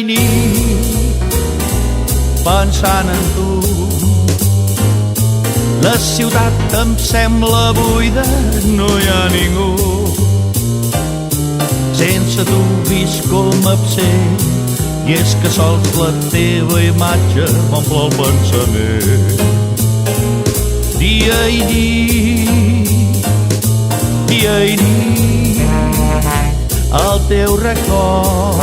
i nit pensant en tu. La ciutat em sembla buida, no hi ha ningú. Sense tu visc com absent, i és que sols la teva imatge m'omple el pensament. Dia i nit, dia i nit, el teu record.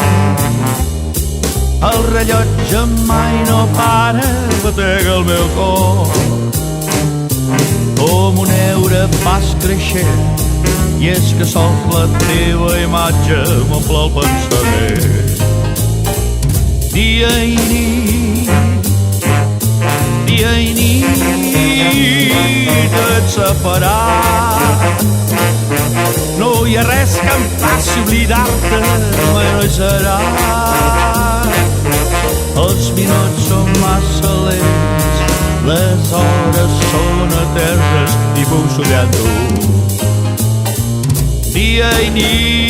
El rellotge mai no para, batega el meu cor. Com un heure vas creixent, i és que sols la teva imatge m'omple el pensament. Dia i nit, dia i nit, et separat. No hi ha res que em faci oblidar-te, mai no hi serà. Els minuts són massa lents, les hores són eternes i puc somiar amb tu. Dia i nit.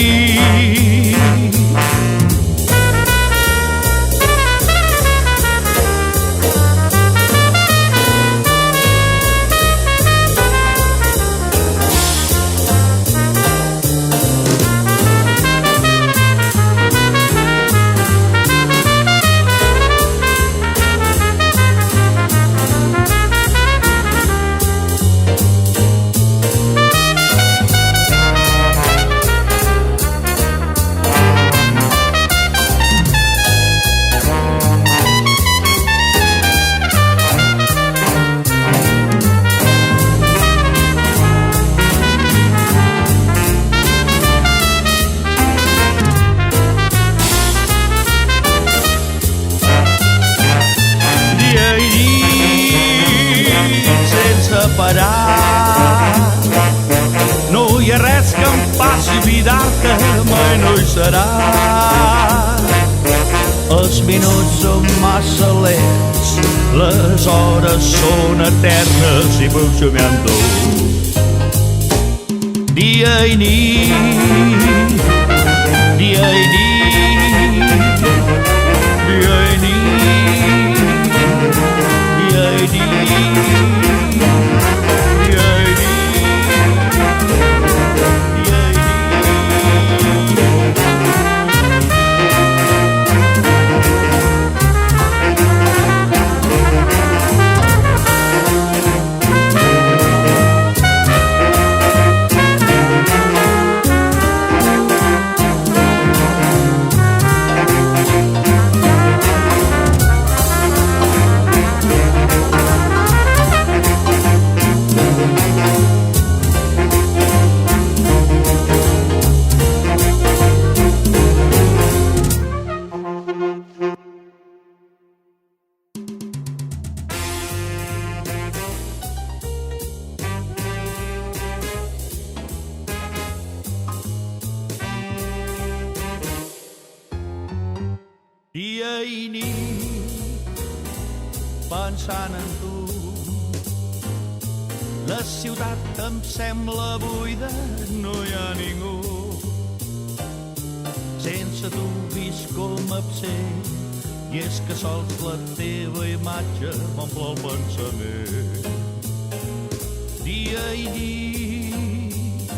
No hi ha res que em faci oblidar-te, mai no hi serà. Els minuts són massa lents, les hores són eternes i puc somiar amb tu. Dia i nit, dia i nit, dia i nit, dia i nit. Dia i nit pensant en tu. La ciutat em sembla buida, no hi ha ningú. Sense tu visc com absent, i és que sols la teva imatge m'omple el pensament. Dia i nit,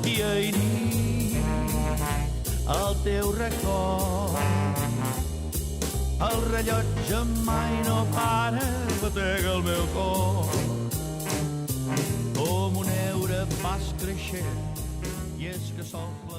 dia i nit, el teu record. El rellotge mai no para, batega el meu cor. Com un heure vas creixent, i és que sols la